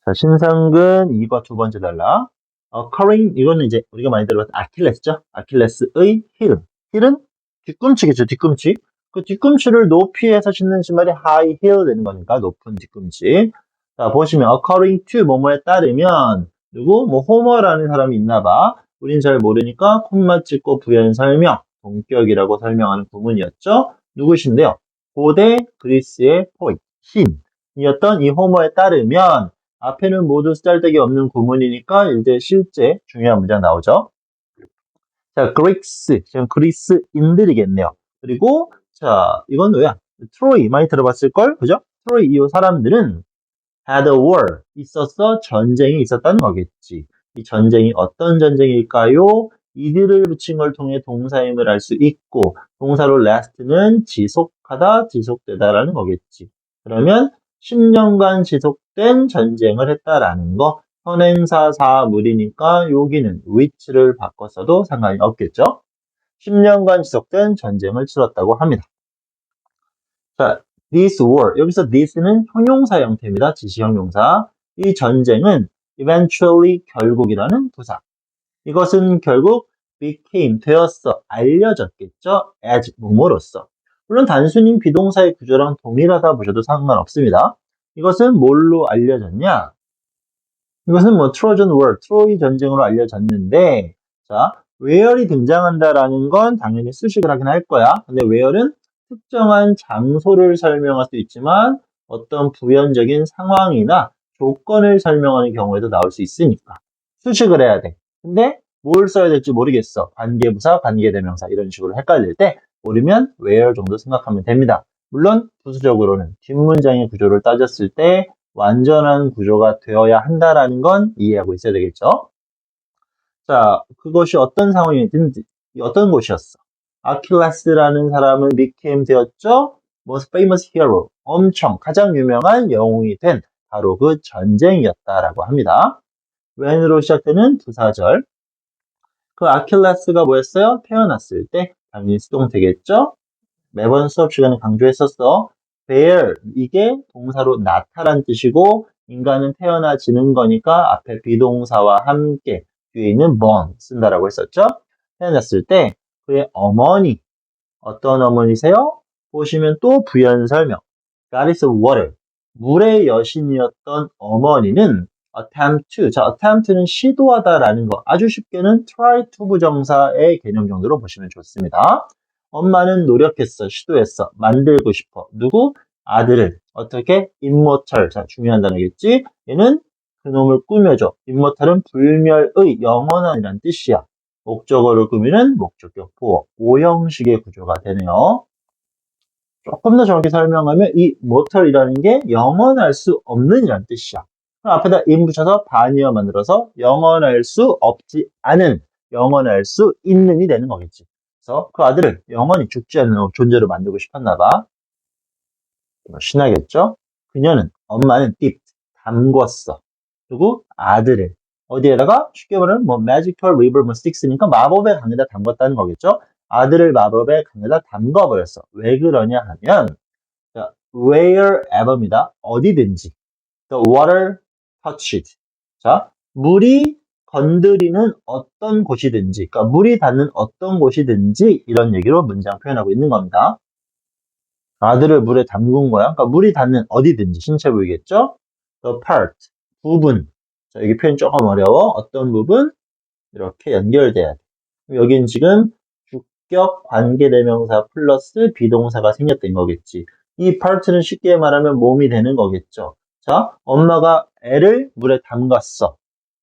자, 신상근 2과 두 번째 단락. occurring, 이거는 이제 우리가 많이 들어봤던 아킬레스죠? 아킬레스의 힐. 힐은 뒤꿈치겠죠, 뒤꿈치. 그 뒤꿈치를 높이해서 신는 신발이 high heel 되는 거니까, 높은 뒤꿈치. 자, 보시면, according to 뭐뭐에 따르면, 누구? 뭐, 호머라는 사람이 있나 봐. 우린 잘 모르니까, 콤마 찍고 부연 설명, 동격이라고 설명하는 구문이었죠? 누구신데요? 고대 그리스의 포이트, 신이었던 이 호머에 따르면, 앞에는 모두 쓰잘데기 없는 구문이니까 이제 실제 중요한 문장 나오죠. 자, 그리스, 지금 그리스인들이겠네요. 그리고 자, 이건 뭐야? 트로이 많이 들어봤을걸? 그죠? 트로이 이 사람들은 had a war, 있었어, 전쟁이 있었다는 거겠지. 이 전쟁이 어떤 전쟁일까요? 이들을 붙인 걸 통해 동사임을 알 수 있고 동사로 last는 지속하다, 지속되다라는 거겠지. 그러면 10년간 지속된 전쟁을 했다라는 거. 선행사 사물이니까 여기는 which를 바꿨어도 상관이 없겠죠. 10년간 지속된 전쟁을 치렀다고 합니다. 자, this war. 여기서 this는 형용사 형태입니다. 지시 형용사. 이 전쟁은 eventually 결국이라는 부사. 이것은 결국 became 되었어, 알려졌겠죠. as 뭐뭐로써. 물론 단순히 비동사의 구조랑 동일하다 보셔도 상관없습니다. 이것은 뭘로 알려졌냐? 이것은 뭐 트로전 워, 트로이 전쟁으로 알려졌는데, 자, where이 등장한다라는 건 당연히 수식을 하긴 할 거야. 근데 where은 특정한 장소를 설명할 수 있지만 어떤 부연적인 상황이나 조건을 설명하는 경우에도 나올 수 있으니까 수식을 해야 돼. 근데 뭘 써야 될지 모르겠어. 관계부사, 관계대명사 이런 식으로 헷갈릴 때 모르면 where 정도 생각하면 됩니다. 물론 부수적으로는 뒷문장의 구조를 따졌을 때 완전한 구조가 되어야 한다라는 건 이해하고 있어야 되겠죠. 자, 그것이 어떤 상황이든지 어떤 곳이었어. 아킬레스라는 사람은 became 되었죠. most famous hero, 엄청 가장 유명한 영웅이 된 바로 그 전쟁이었다라고 합니다. when으로 시작되는 부사절. 그 아킬레스가 뭐였어요? 태어났을 때 당연히 수동태겠죠. 매번 수업 시간에 강조했었어. bear, 이게 동사로 나타란 뜻이고 인간은 태어나지는 거니까 앞에 비동사와 함께 뒤에 있는 born 쓴다라고 했었죠. 태어났을 때 그의 어머니, 어떤 어머니세요? 보시면 또 부연 설명. goddess of water, 물의 여신이었던 어머니는 attempt to, 자, attempt는 시도하다라는 거. 아주 쉽게는 try to 부정사의 개념 정도로 보시면 좋습니다. 엄마는 노력했어, 시도했어, 만들고 싶어. 누구? 아들을. 어떻게? immortal. 자, 중요한 단어겠지? 얘는 그놈을 꾸며줘. immortal은 불멸의, 영원한이란 뜻이야. 목적어를 꾸미는 목적격 보어. 오형식의 구조가 되네요. 조금 더 정확히 설명하면 이 mortal이라는 게 영원할 수 없는 이란 뜻이야. 그럼 앞에다 in 붙여서 반의어 만들어서 영원할 수 없지 않은, 영원할 수 있는이 되는 거겠지. 그래서 그 아들을 영원히 죽지 않는 존재로 만들고 싶었나 봐. 신나겠죠? 그녀는, 엄마는 dipped, 담궜어. 그리고 아들을 어디에다가? 쉽게 말하면 뭐 magical river 뭐 Styx니까 마법의 강에다 담궜다는 거겠죠? 아들을 마법의 강에다 담궈버렸어. 왜 그러냐 하면 자, wherever입니다. 어디든지. The water touched. 자, 물이 건드리는 어떤 곳이든지, 그러니까 물이 닿는 어떤 곳이든지 이런 얘기로 문장 표현하고 있는 겁니다. 아들을 물에 담근 거야. 그러니까 물이 닿는 어디든지 신체 부위겠죠? The part, 부분. 자, 여기 표현 조금 어려워. 어떤 부분? 이렇게 연결돼야 돼. 여긴 지금 주격 관계대명사 플러스 비동사가 생겼던 거겠지. 이 part는 쉽게 말하면 몸이 되는 거겠죠. 자, 엄마가 애를 물에 담갔어.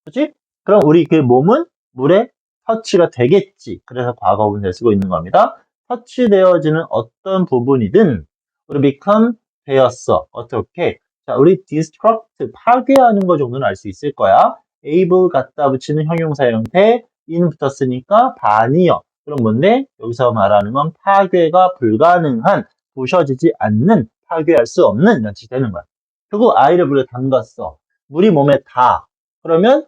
그치? 그럼 우리 그 몸은 물에 터치가 되겠지. 그래서 과거분사를 쓰고 있는 겁니다. 터치되어지는 어떤 부분이든 우리 become 되었어. 어떻게? 자, 우리 destruct 파괴하는 거 정도는 알 수 있을 거야. able 갖다 붙이는 형용사 형태 in 붙었으니까 반이요. 그럼 뭔데? 여기서 말하는 건 파괴가 불가능한, 부셔지지 않는, 파괴할 수 없는 이런 뜻이 되는 거야. 결국 아이를 물에 담갔어. 물이 몸에 닿아. 그러면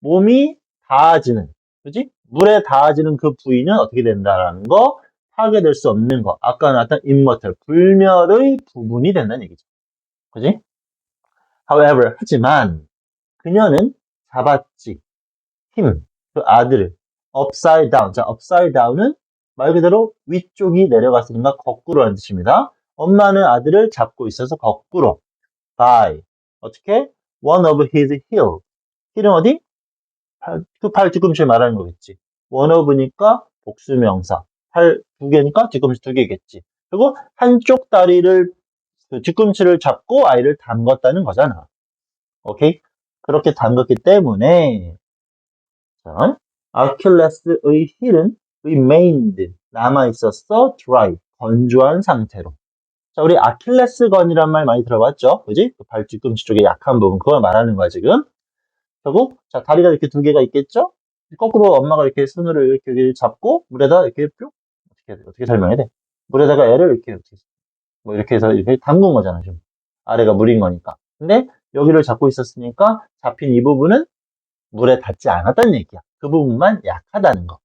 몸이 닿아지는, 그지? 물에 닿아지는 그 부위는 어떻게 된다라는 거, 파괴될 수 없는 거. 아까 나왔던 immortal, 불멸의 부분이 된다는 얘기죠. 그지? However, 하지만 그녀는 잡았지. him, 그 아들을. upside down. 자, upside down은 말 그대로 위쪽이 내려갔으니까 거꾸로라는 뜻입니다. 엄마는 아들을 잡고 있어서 거꾸로. by. 어떻게? one of his heel. heel은 어디? 그 팔 뒤꿈치 말하는 거겠지. one of니까 복수명사. 팔 두 개니까 뒤꿈치 두 개겠지. 그리고 한쪽 다리를, 그 뒤꿈치를 잡고 아이를 담궜다는 거잖아. 오케이? 그렇게 담궜기 때문에, 자, 아킬레스의 힐은 remained, 남아있었어, dry, 건조한 상태로. 자, 우리 아킬레스건이란 말 많이 들어봤죠? 그지? 그 발 뒤꿈치 쪽에 약한 부분, 그걸 말하는 거야, 지금. 결국, 자, 다리가 이렇게 두 개가 있겠죠? 거꾸로 엄마가 이렇게 손으로 이렇게 잡고, 물에다 이렇게 뿅? 어떻게 설명해야 돼? 물에다가 애를 이렇게, 뭐 이렇게 해서 이렇게 담근 거잖아, 지금. 아래가 물인 거니까. 근데 여기를 잡고 있었으니까 잡힌 이 부분은 물에 닿지 않았다는 얘기야. 그 부분만 약하다는 거.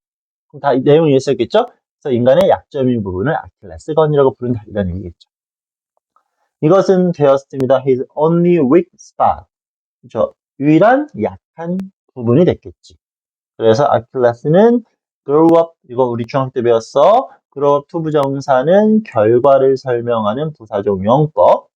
그럼 다 이 내용이 있었겠죠? 그래서 인간의 약점인 부분을 아킬레스건이라고 부른다. 이런 얘기겠죠. 이것은 되었습니다. His only weak spot. 그죠? 유일한 약한 부분이 됐겠지. 그래서 아킬레스는 grow up, 이거 우리 중학교 때 배웠어. grow up 투부정사는 결과를 설명하는 부사적 용법.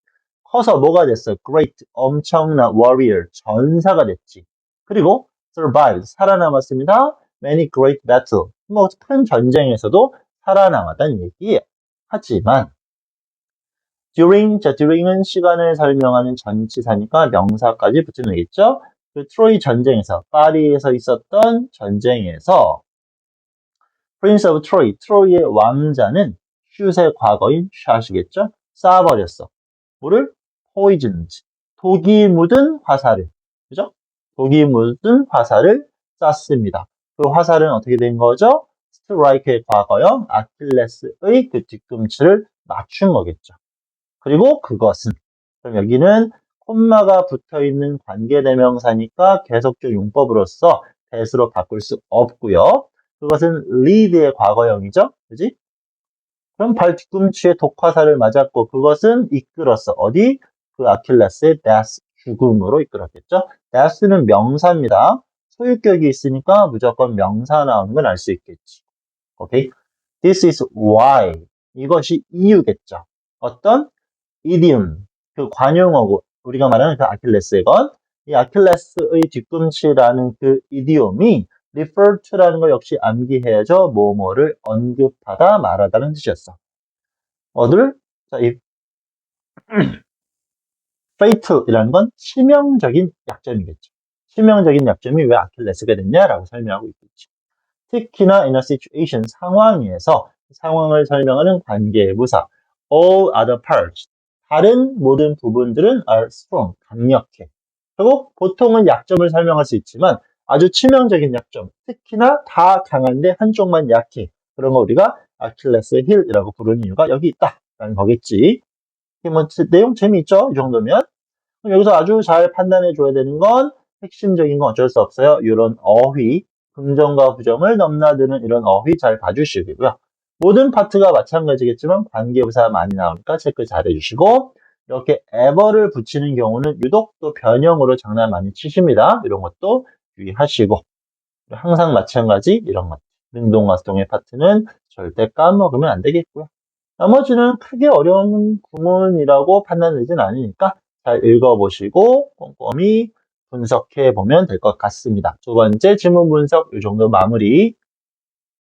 커서 뭐가 됐어? great, 엄청난 warrior, 전사가 됐지. 그리고 survived, 살아남았습니다. many great battle, 뭐 큰 전쟁에서도 살아남았다는 얘기예요. 하지만 during은 시간을 설명하는 전치사니까 명사까지 붙이면 되겠죠? 그 트로이 전쟁에서, 파리에서 있었던 전쟁에서 Prince of Troy, 트로이의 왕자는 슛의 과거인 샷이겠죠? 쏴버렸어. 뭐를? poisoned, 독이 묻은 화살을, 그죠? 독이 묻은 화살을 쐈습니다. 그 화살은 어떻게 된 거죠? 스트라이크의 과거형 아킬레스의 그 뒤꿈치를 맞춘 거겠죠. 그리고 그것은, 그럼 여기는 콤마가 붙어있는 관계대명사니까 계속적 용법으로서 that으로 바꿀 수 없고요. 그것은 lead의 과거형이죠. 그지? 그럼 발 뒤꿈치에 독화살을 맞았고 그것은 이끌었어. 어디? 그 아킬레스의 death, 죽음으로 이끌었겠죠. death는 명사입니다. 소유격이 있으니까 무조건 명사 나오는 건 알 수 있겠지. 오케이? This is why. 이것이 이유겠죠. 어떤? idiom, 그 관용어고 우리가 말하는 그 아킬레스의 건, 이 아킬레스의 뒤꿈치라는 그 이디옴이 refer to라는 걸 역시 암기해야죠. 뭐뭐를 언급하다 말하다는 뜻이었어. 어들? 자, 이 fatal이라는 건 치명적인 약점이겠죠. 치명적인 약점이 왜 아킬레스가 됐냐라고 설명하고 있겠지. 특히나 in a situation, 상황에서 상황을 설명하는 관계부사 all other parts, 다른 모든 부분들은 are strong, 강력해. 그리고 보통은 약점을 설명할 수 있지만 아주 치명적인 약점, 특히나 다 강한데 한쪽만 약해. 그런 거 우리가 아킬레스 힐이라고 부르는 이유가 여기 있다라는 거겠지. 뭐 내용 재미있죠? 이 정도면. 그럼 여기서 아주 잘 판단해 줘야 되는 건 핵심적인 건 어쩔 수 없어요. 이런 어휘, 긍정과 부정을 넘나드는 이런 어휘 잘 봐주시고요. 모든 파트가 마찬가지겠지만 관계부사 많이 나오니까 체크 잘 해주시고, 이렇게 ever를 붙이는 경우는 유독 또 변형으로 장난 많이 치십니다. 이런 것도 유의하시고, 항상 마찬가지 이런 것, 능동과 수동의 파트는 절대 까먹으면 안 되겠고요. 나머지는 크게 어려운 구문이라고 판단되진 않으니까 잘 읽어보시고 꼼꼼히 분석해 보면 될 것 같습니다. 두 번째 지문 분석 이 정도 마무리